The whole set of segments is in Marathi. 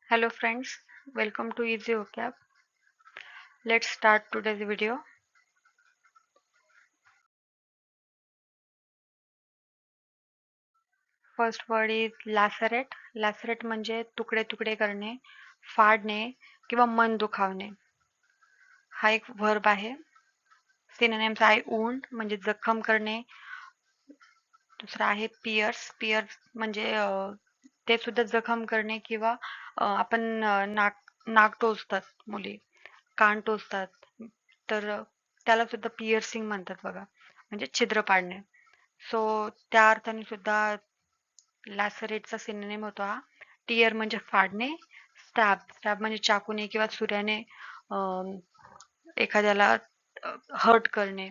Hello friends, welcome to Easy Vocab. Let's start today's video. First word is lacerate. Lacerate म्हणजे तुकडे तुकडे करणे, फाडणे किंवा मन दुखावणे. हा एक वर्ब आहे. सिनोनिम्स आहे wound म्हणजे जखम करणे. दुसरा आहे पियर्स. पियर्स म्हणजे ते सुद्धा जखम करणे किंवा आपण नाक टोचतात मुली, कान टोचतात. तर त्याला सुद्धा पियर्सिंग म्हणतात बघा. म्हणजे छिद्र पाडणे. सो त्या अर्थाने सुद्धा लॅसरेटचा सिनोनिम होतो हा. टियर म्हणजे फाडणे, स्टॅब म्हणजे चाकूने किंवा सुऱ्याने एखाद्याला हर्ट करणे.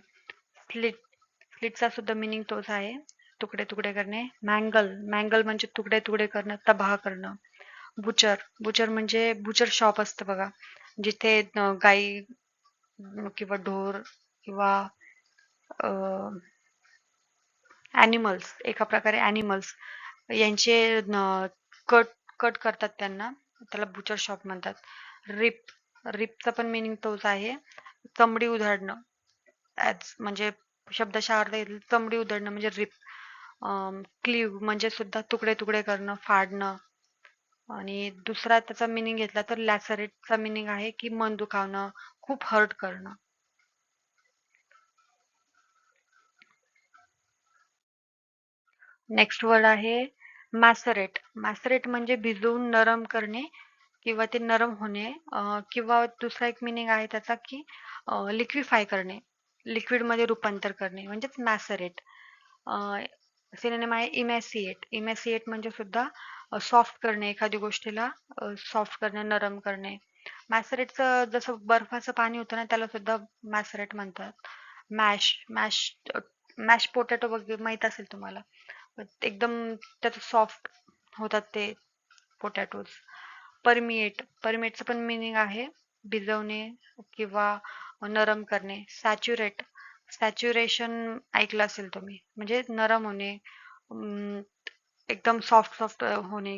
स्लिटचा सुद्धा मिनिंग तोच आहे, तुकडे तुकडे करणे. मँगल म्हणजे तुकडे तुकडे करणं, तबाह करणं. बुचर म्हणजे बुचर शॉप असतं बघा, जिथे गाई किंवा ढोर किंवा ॲनिमल्स, एका प्रकारे ॲनिमल्स यांचे कट कट करतात त्यांना, त्याला बुचर शॉप म्हणतात. रिपचा पण मिनिंग तोच आहे, चमडी उधळणं. ॲज म्हणजे शब्दशः अर्थ घेतला चमडी उधळणं म्हणजे रिप. क्लीव म्हणजे सुद्धा तुकडे तुकडे करणं, फाडणं. आणि दुसरा त्याचा मिनिंग घेतला तर लॅसरेटचा मिनिंग आहे की मन दुखावणं, खूप हर्ट करणं. नेक्स्ट वर्ड आहे मॅसरेट. मॅसरेट म्हणजे भिजवून नरम करणे किंवा ते नरम होणे, किंवा दुसरा एक मिनिंग आहे त्याचा की लिक्विफाय करणे, लिक्विडमध्ये रूपांतर करणे म्हणजेच मॅसरेट. सिनोनिम आहे इमॅसिएट. इमॅसिएट म्हणजे सुद्धा सॉफ्ट करणे, एखादी गोष्टीला सॉफ्ट करणे, नरम करणे. मॅसरेटचं जसं बर्फाचं पाणी होतं ना, त्याला सुद्धा मॅसरेट म्हणतात. मॅश मॅश मॅश पोटॅटो वगैरे माहित असेल तुम्हाला, एकदम त्याचं सॉफ्ट होतात ते पोटॅटोज. परमिएटचं पण मिनिंग आहे भिजवणे किंवा नरम करणे. सॅच्युरेशन ऐकलं असेल तुम्ही, म्हणजे नरम होणे, एकदम सॉफ्ट होणे,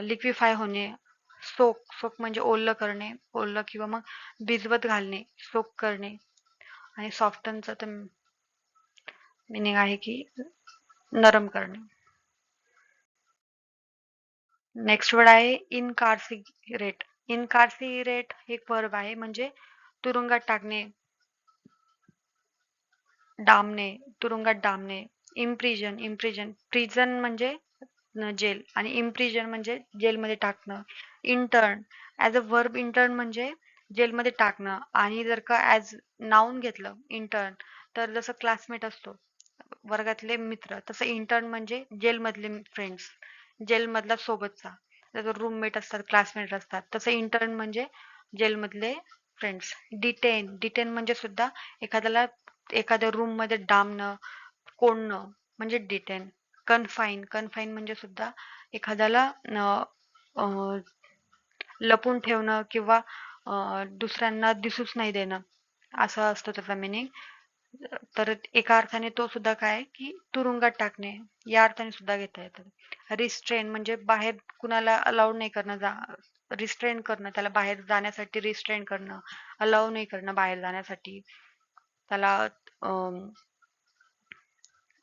लिक्विफाय होणे. सोक म्हणजे ओलं करणे, ओलं किंवा मग भिजवत घालणे, सोक करणे. आणि सॉफ्टनचं तर मिनिंग आहे की नरम करणे. नेक्स्ट वर्ड आहे इनकार्सिरेट. इनकार्सिरेट हे एक वर्ब आहे, म्हणजे तुरुंगात टाकणे, डांबणे, तुरुंगात डांबणे. इम्प्रिजन प्रिझन म्हणजे जेल आणि इम्प्रिजन म्हणजे जेलमध्ये टाकणं. Intern as a verb, intern म्हणजे जेलमध्ये टाकणं. आणि जर का ॲज नाऊन घेतलं इंटर्न, तर जसं क्लासमेट असतो, वर्गातले मित्र, तसं इंटर्न म्हणजे जेलमधले फ्रेंड्स, जेलमधला सोबतचा. जसं रूममेट असतात, क्लासमेट असतात, तसं इंटर्न म्हणजे जेलमधले फ्रेंड्स. डिटेन म्हणजे सुद्धा एखाद्याला एखाद्या रूम मध्ये डांबणं, कोंडणं म्हणजे डिटेन. कन्फाईन म्हणजे सुद्धा एखाद्याला लपून ठेवणं किंवा दुसऱ्यांना दिसूच नाही देणं, असं असतं त्याचा मिनिंग. तर एका अर्थाने तो सुद्धा काय की तुरुंगात टाकणे, या अर्थाने सुद्धा घेता येतं. रिस्ट्रेन म्हणजे बाहेर कुणाला अलाउड नाही करणं, रिस्ट्रेन करणं, त्याला बाहेर जाण्यासाठी रिस्ट्रेन करणं, अलाउ नाही करणं बाहेर जाण्यासाठी, त्याला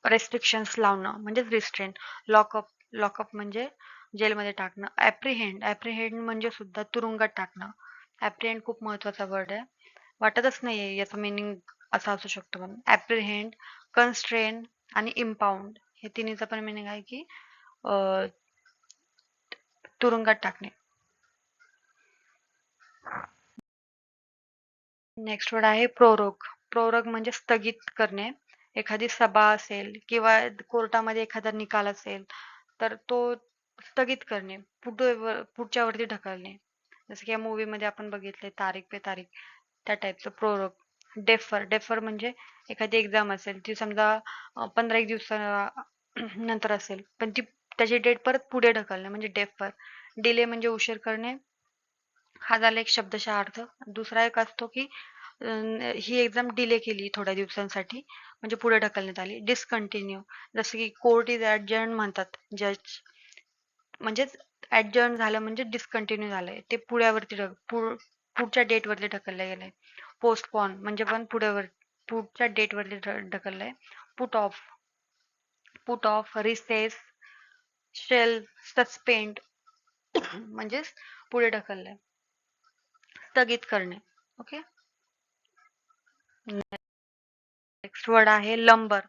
रेस्ट्रिक्शन्स लावणं म्हणजेच रिस्ट्रेन. लॉकअप म्हणजे जेलमध्ये टाकणं. ॲप्रिहेंड म्हणजे सुद्धा तुरुंगात टाकणं. ॲप्रिहेंड खूप महत्वाचा वर्ड आहे, वाटतच नाहीये याचा मिनिंग असा असू शकतो म्हणून. ॲप्रिहेंड, कन्स्ट्रेन आणि इम्पाऊंड हे तिन्हीचा पण मिनिंग आहे की तुरुंगात टाकणे. नेक्स्ट वर्ड आहे प्रोरोग म्हणजे स्थगित करणे. एखादी सभा असेल किंवा कोर्टामध्ये एखादा निकाल असेल, तर तो स्थगित करणे, पुढच्या वरती ढकलणे. जसं की या मूवी मध्ये आपण बघितले तारीख पे तारीख, त्या टाईपचं प्रोरोग. डेफर म्हणजे एखादी एक्झाम असेल, ती समजा 15 एक दिवसा नंतर असेल, पण ती त्याची डेट परत पुढे ढकलणे म्हणजे डेफर. डिले म्हणजे उशीर करणे, हा झाला एक शब्दशः अर्थ. दुसरा एक असतो की ही एक्झाम डिले केली थोड्या दिवसांसाठी, म्हणजे पुढे ढकलण्यात आली. डिसकंटिन्यू, जसं की कोर्ट इज ॲडजर्न म्हणतात जज, म्हणजेच ऍडजर्न झालं म्हणजे डिस्कंटिन्यू झालंय, ते पुढच्या डेट वरती ढकललं गेलंय. पोस्टपॉन म्हणजे पण पुढच्या डेट वरती ढकललंय. Put off, recess, shelve, suspend म्हणजेच पुढे ढकललंय, स्थगित करणे. ओके. नेक्स्ट वर्ड आहे लंबर.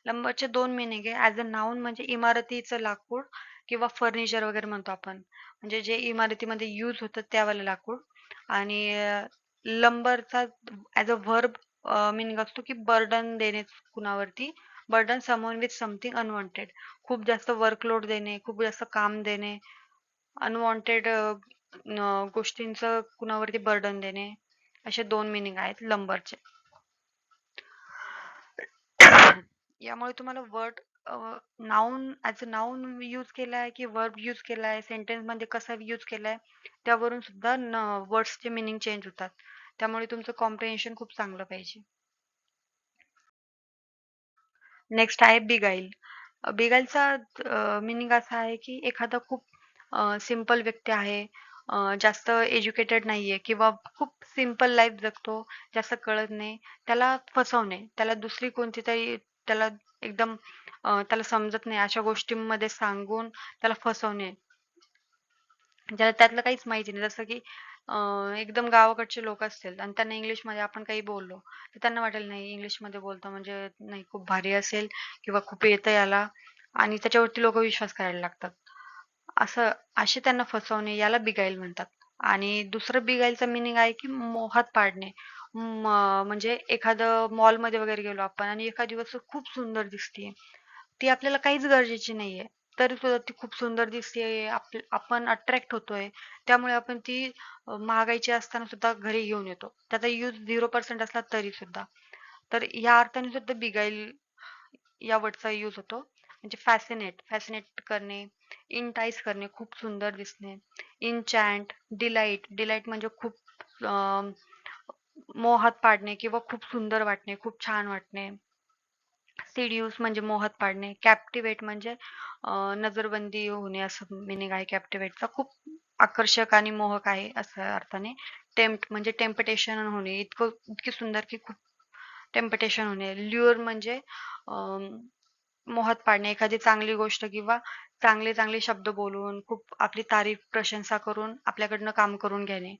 लंबरचे दोन मिनिंग आहे. ऍज अ नाऊन म्हणजे इमारतीचं लाकूड किंवा फर्निचर वगैरे म्हणतो आपण, म्हणजे जे इमारतीमध्ये यूज होतं त्यावालं लाकूड. आणि लंबरचा ऍज अ व्हर्ब मिनिंग असतो की बर्डन देणे कुणावरती, burden someone with something unwanted, खूप जास्त वर्कलोड देणे, खूप जास्त काम देणे, अनवॉन्टेड गोष्टींचं कुणावरती बर्डन देणे, असे दोन मिनिंग आहेत लंबरचे. यामुळे तुम्हाला word noun as a noun use केलाय की वर्ब यूज केलाय, सेंटेन्स मध्ये कसा यूज केलाय, त्यावरून सुद्धा वर्ड्सचे मिनिंग चेंज होतात. त्यामुळे तुमचं कॉम्प्रिहेन्शन खूप चांगलं पाहिजे. नेक्स्ट आहे बिगाईल. बिगाईलचा मिनिंग असा आहे की एखादा खूप सिंपल व्यक्ती आहे, जास्त एज्युकेटेड नाहीये किंवा खूप सिंपल लाईफ जगतो, जास्त कळत नाही, त्याला फसवणे, त्याला दुसरी कोणती तरी, त्याला एकदम त्याला समजत नाही अशा गोष्टींमध्ये सांगून त्याला फसवणे, ज्याला त्यातलं काहीच माहिती नाही. जसं की एकदम गावाकडचे लोक असतील आणि त्यांना इंग्लिशमध्ये आपण काही बोललो तर त्यांना वाटेल नाही इंग्लिशमध्ये बोलतो म्हणजे नाही खूप भारी असेल किंवा खूप येतं याला, आणि त्याच्यावरती लोक विश्वास करायला लागतात. असे त्यांना फसवणे याला बिगाईल म्हणतात. आणि दुसरं बिगाईलचं मिनिंग आहे की मोहात पाडणे. म्हणजे एखादं मॉलमध्ये वगैरे गेलो आपण आणि एखादी वस्तू खूप सुंदर दिसते, ती आपल्याला काहीच गरजेची नाहीये, तरी सुद्धा ती खूप सुंदर दिसते, आपण अट्रॅक्ट होतोय, त्यामुळे आपण ती महागाईची असताना सुद्धा घरी घेऊन येतो, त्याचा यूज 0% असला तरी सुद्धा. तर या अर्थाने सुद्धा बिगाईल या वर्डचा यूज होतो. म्हणजे फॅसिनेट करणे, इंटाईस करणे, खूप सुंदर दिसणे, इनचॅन्ट, डिलाईट म्हणजे खूप मोहात पाडणे किंवा खूप सुंदर वाटणे, खूप छान वाटणे. सिड्यूस म्हणजे मोहात पाडणे, कॅप्टिवेट म्हणजे नजरबंदी होणे असं मिनिंग आहे कॅप्टिवेटचा, खूप आकर्षक आणि मोहक आहे असं अर्थाने. टेम्प्ट म्हणजे टेम्पटेशन होणे, इतकी सुंदर की खूप टेम्पटेशन होणे. ल्युअर म्हणजे मोहात पाडणे, एखादी चांगली गोष्ट किंवा चांगले चांगले शब्द बोलून खूप आपली तारीफ प्रशंसा करून आपल्याकडनं काम करून घेणे.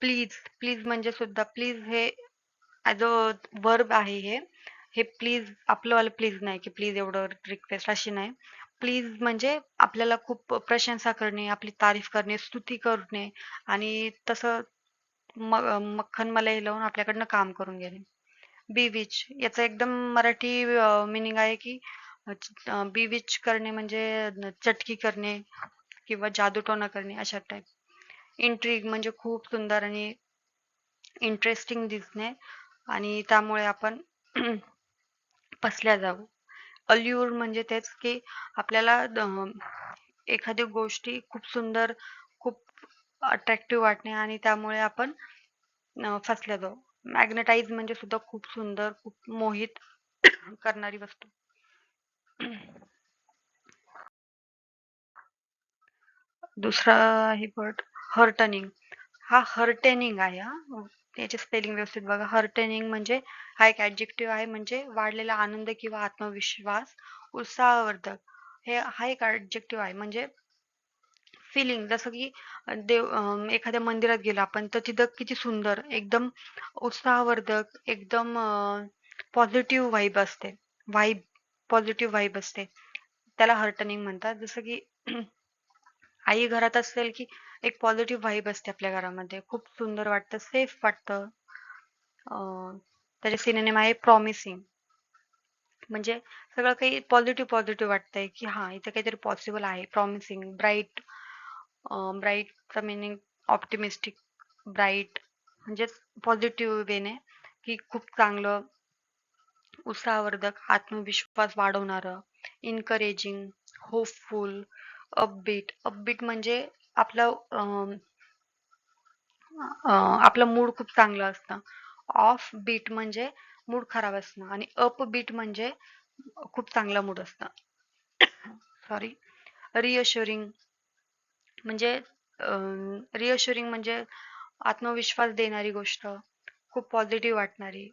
प्लीज म्हणजे सुद्धा प्लीज हे ॲज अ वर्ब आहे हे. हे प्लीज आपलंवालं प्लीज नाही की प्लीज एवढं रिक्वेस्ट अशी नाही. प्लीज म्हणजे आपल्याला खूप प्रशंसा करणे, आपली तारीफ करणे, स्तुती करणे आणि तसं मक्खन मलाई लावून आपल्याकडनं काम करून घेणे. बीविच याचा एकदम मराठी मिनिंग आहे की बीविच करणे म्हणजे चटकी करणे किंवा जादूटोणा करणे अशा टाईप. इंट्रिग म्हणजे खूप सुंदर आणि इंटरेस्टिंग दिसणे आणि त्यामुळे आपण फसल्या जाऊ. अल्युर म्हणजे तेच की आपल्याला एखादी गोष्टी खूप सुंदर, खूप अट्रॅक्टिव्ह वाटणे आणि त्यामुळे आपण फसल्या जाऊ. मॅग्नेटाइज म्हणजे सुद्धा खूप सुंदर, खूप मोहित करणारी वस्तू. दुसरा आहे वर्ड हर्टनिंग. हा हर्टेनिंग आहे. याचे स्पेलिंग व्यवस्थित बघा. हर्टेनिंग म्हणजे हा एक ऍडजेक्टिव्ह आहे, म्हणजे वाढलेला आनंद किंवा आत्मविश्वास, उत्साहवर्धक. हा एक ऍडजेक्टिव्ह आहे, म्हणजे फिलिंग जसं की एखाद्या मंदिरात गेलो आपण तर तिथं किती सुंदर, एकदम उत्साहवर्धक, एकदम पॉझिटिव्ह वाईब असते, वाईब पॉझिटिव्ह वाईब असते, त्याला हर्टनिंग म्हणतात. जसं की आई घरात असेल की एक पॉझिटिव्ह वाईब असते आपल्या घरामध्ये, खूप सुंदर वाटतं, सेफ वाटतं. त्याचे सिनोनिम आहे प्रॉमिसिंग. म्हणजे सगळं काही पॉझिटिव्ह वाटतंय की हा इथे काहीतरी पॉसिबल आहे. प्रॉमिसिंग. ब्राईटचा मिनिंग ऑप्टिमिस्टिक, ब्राईट म्हणजेच पॉझिटिव्ह वेने की खूप चांगलं, उत्साहवर्धक, आत्मविश्वास वाढवणारं, इनकरेजिंग, होपफुल, अपबीट म्हणजे आपलं आपलं मूड खूप चांगलं असतं. ऑफ बीट म्हणजे मूड खराब असणं आणि अप बीट म्हणजे खूप चांगला मूड असतं. सॉरी. रिअश्युरिंग म्हणजे रिअश्युरिंग म्हणजे आत्मविश्वास देणारी गोष्ट, खूप पॉझिटिव्ह वाटणारी.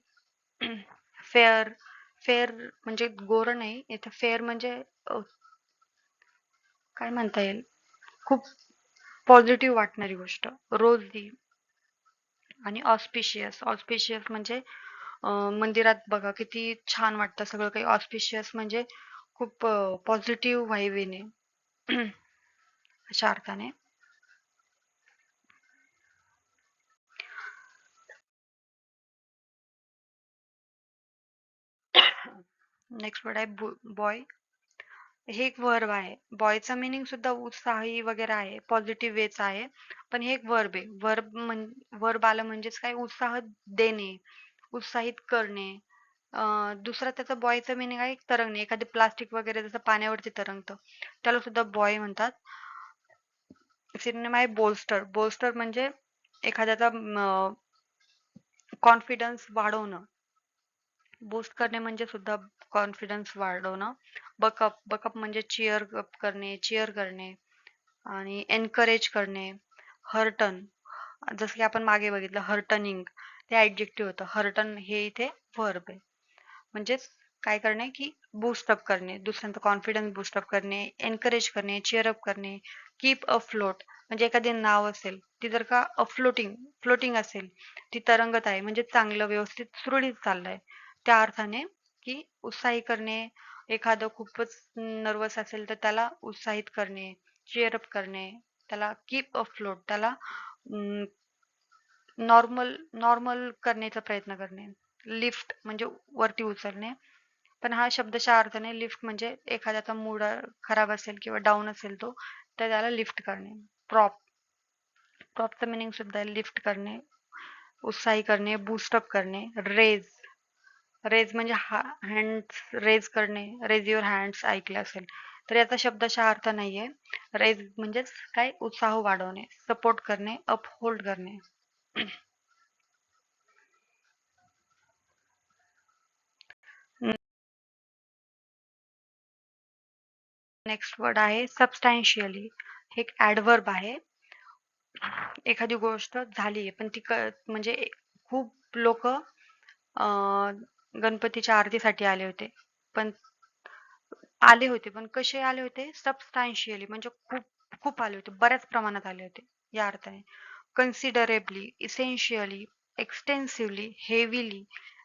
फेअर फेअर म्हणजे गोरं नाही, इथं फेअर म्हणजे काय म्हणता येईल, खूप पॉझिटिव्ह वाटणारी गोष्ट. रोजी आणि ऑस्पिशियस. ऑस्पिशियस म्हणजे मंदिरात बघा किती छान वाटतं सगळं काही. ऑस्पिशियस म्हणजे खूप पॉझिटिव्ह व्हाइब येणे. अशा अर्थाने. नेक्स्ट वर्ड आहे बॉय. हे एक वर्ब आहे. बॉयचा मिनिंग सुद्धा उत्साही वगैरे आहे, पॉझिटिव्ह वेच आहे. पण हे एक वर्ब आहे. वर्ब आलं म्हणजेच काय, उत्साह देणे, उत्साहित करणे. दुसरा त्याचा बॉयचा मिनिंग आहे तरंगणे. एखादे प्लास्टिक वगैरे जसं पाण्यावरती तरंगतं, त्याला सुद्धा बॉय म्हणतात. सिनोनिम आहे बोल्स्टर. बोल्स्टर म्हणजे एखाद्याचा कॉन्फिडन्स वाढवणं. बूस्ट करणे म्हणजे सुद्धा कॉन्फिडन्स वाढवणं. बकअप म्हणजे चीअर अप करणे, चीअर करणे. आणि एनकरेज करणे. हर्टन, जसं की आपण मागे बघितलं हर्टनिंग, ते ऍडजेक्टिव्ह होतं. हर्टन हे इथे वर्ब आहे. म्हणजेच काय करणे की बूस्टअप करणे, दुसऱ्यांचा कॉन्फिडन्स बूस्टअप करणे, एनकरेज करणे, चीअरअप करणे. कीप अफ्लोट म्हणजे एखादी नाव असेल, ती जर का फ्लोटिंग असेल, ती तरंगत आहे म्हणजे चांगलं व्यवस्थित सुरळीत चाललंय, त्या अर्थाने. की उत्साही करणे, एखादं खूपच नर्वस असेल तर त्याला उत्साहित करणे, चीअरअप करणे, त्याला कीप अफ्लोट, त्याला नॉर्मल नॉर्मल करण्याचा प्रयत्न करणे. लिफ्ट म्हणजे वरती उचलणे. पण हा शब्दशः अर्थाने लिफ्ट म्हणजे एखाद्याचा मूड खराब असेल किंवा डाऊन असेल तो, तर त्याला लिफ्ट करणे. प्रॉप प्रॉपचं मिनिंग सुद्धा लिफ्ट करणे, उत्साही करणे, बूस्टअप करणे. रेज रेज म्हणजे हँड्स रेज करणे, रेज युअर हँड्स ऐकले असेल, तर याचा शब्दशः अर्थ नाहीये. रेज म्हणजेच काय, उत्साह वाढवणे, सपोर्ट करणे, अपहोल्ड करणे. नेक्स्ट वर्ड आहे सबस्टॅन्शियली. हे एक ऍडव्हर्ब आहे. एखादी गोष्ट झाली आहे पण ती म्हणजे खूप लोक गणपतीच्या आरतीसाठी आले होते पण कसे आले होते, सबस्टॅन्शियली म्हणजे खूप खूप आले होते, बऱ्याच प्रमाणात आले होते या अर्थाने. Considerably, essentially, extensively, heavily,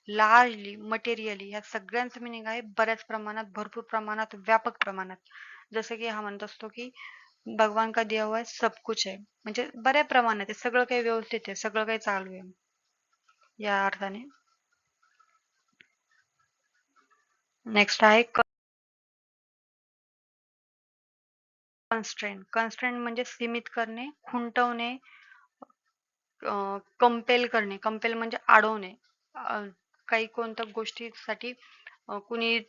largely, materially, या सगळ्यांचं मिनिंग आहे बऱ्याच प्रमाणात, भरपूर प्रमाणात, व्यापक प्रमाणात. जसं की हा म्हणत असतो की भगवान का दिया हुआ है सब कुछ है, म्हणजे बऱ्या प्रमाणात आहे, सगळं काही व्यवस्थित आहे, सगळं काही चालू आहे या अर्थाने. नेक्स्ट आहे कन्स्ट्रेंट. कन्स्ट्रेंट म्हणजे सीमित करणे, खुंटवणे, कंपेल करणे. कंपेल म्हणजे अडवणे. काही कोणत्या गोष्टीसाठी कुणी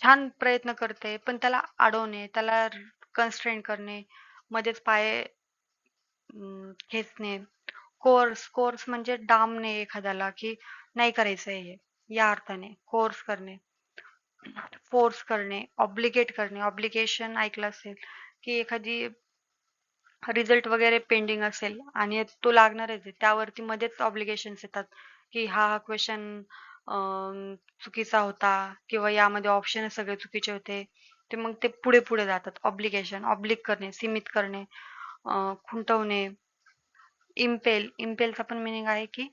छान प्रयत्न करते पण त्याला अडवणे, त्याला कन्स्ट्रेंट करणे, मध्येच पाय खेचणे. कोर्स म्हणजे डांबणे एखाद्याला, की नाही करायचंय हे, या अर्थाने कोर्स करणे. फोर्स करणे, ऑब्लिगेट करणे. ऑब्लिगेशन ऐकलं असेल, की एखादी रिझल्ट वगैरे पेंडिंग असेल आणि तो लागणारच आहे, त्यावरती मध्येच ऑब्लिगेशन्स येतात, की हा क्वेश्चन चुकीचा होता किंवा यामध्ये ऑप्शन सगळे चुकीचे होते, ते मग ते पुढे पुढे जातात. ऑब्लिगेशन, ऑब्लिक करणे, सीमित करणे, खुंटवणे. इम्पेलचा पण मिनिंग आहे की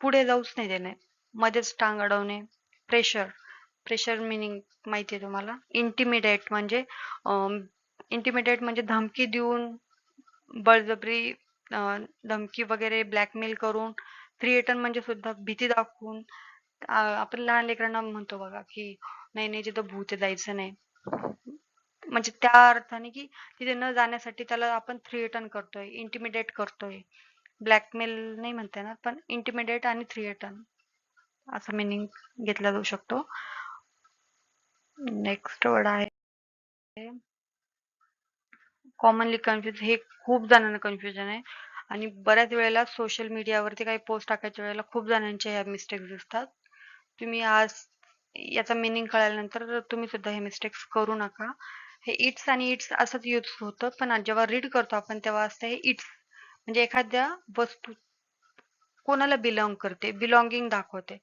पुढे जाऊच नाही देणे, मध्येच टांग अडवणे. प्रेशर, प्रेशर मिनिंग माहिती आहे तुम्हाला. इंटिमिडेट म्हणजे धमकी देऊन, बळजबरी, धमकी वगैरे ब्लॅकमेल करून. थ्रिएटन म्हणजे सुद्धा भीती दाखवून. आपण लहान लेकरांना म्हणतो बघा की नाही नाही जिथं भूत आहे जायचं नाही, म्हणजे त्या अर्थाने की तिथे न जाण्यासाठी त्याला आपण थ्रिएटन करतोय, इंटिमिडेट करतोय. ब्लॅकमेल नाही म्हणता येणार, पण इंटिमिडेट आणि थ्रिएटन असा मिनिंग घेतला जाऊ शकतो. नेक्स्ट वर्ड आहे कॉमनली कन्फ्युज. हे खूप जणांना कन्फ्युजन आहे आणि बऱ्याच वेळेला सोशल मीडियावरती काही पोस्ट टाकायच्या वेळेला खूप जणांच्या ह्या मिस्टेक्स दिसतात. तुम्ही आज याचा मिनिंग कळाल्यानंतर तुम्ही सुद्धा हे मिस्टेक्स करू नका. हे इट्स आणि इट्स असंच यूज होतं, पण जेव्हा रीड करतो आपण तेव्हा असतं हे इट्स, म्हणजे एखाद्या वस्तू कोणाला बिलॉंग करते, बिलॉंगिंग दाखवते.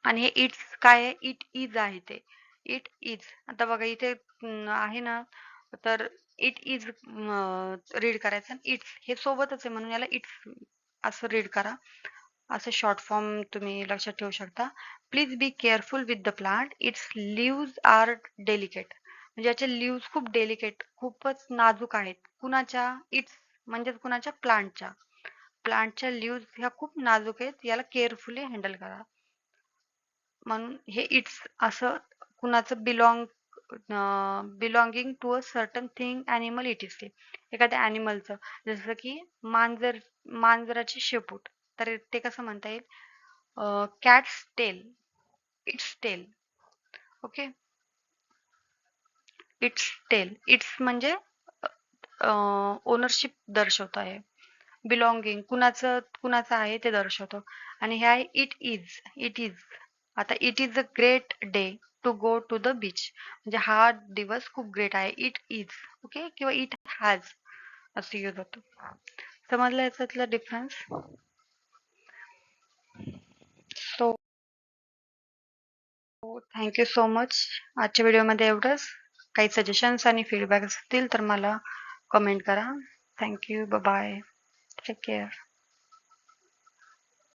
आणि हे इट्स काय आहे, इट इज आहे ते, इट इज. आता बघा इथे आहे ना, तर इट इज रीड करायचं, इट्स हे सोबतच आहे म्हणून याला इट्स असं रीड करा. असं शॉर्ट फॉर्म तुम्ही लक्षात ठेवू शकता. Please be careful with the plant, its leaves are delicate. म्हणजे याचे लिव्ज खूप डेलिकेट, खूपच नाजूक आहेत. कुणाच्या? इट्स म्हणजेच कुणाच्या? प्लांटच्या. प्लांटच्या लिव्ज ह्या खूप नाजूक आहेत, याला केअरफुली हँडल करा. म्हणून हे इट्स असं कुणाचं belonging to a certain thing animal it is, ते एखाद्या ॲनिमलचं. जसं की मांजराचे शेपूट, तर ते कसं म्हणता येईल? Cat's tail, its tail. Okay, its tail. Its म्हणजे ओनरशिप दर्शवत आहे, बिलॉंगिंग कुणाचं आहे ते दर्शवतो. आणि हे आहे इट इज, इट इज. आता it is a great day to go to the beach, म्हणजे हा दिवस खूप ग्रेट आहे, इट इज. ओके, किंवा इट हॅज असं यूज होतो. समजलं याच्यातला difference? So thank you so much. आजच्या व्हिडिओमध्ये एवढंच. काही सजेशन्स आणि फीडबॅक असतील तर मला कमेंट करा. Thank you, bye, take care.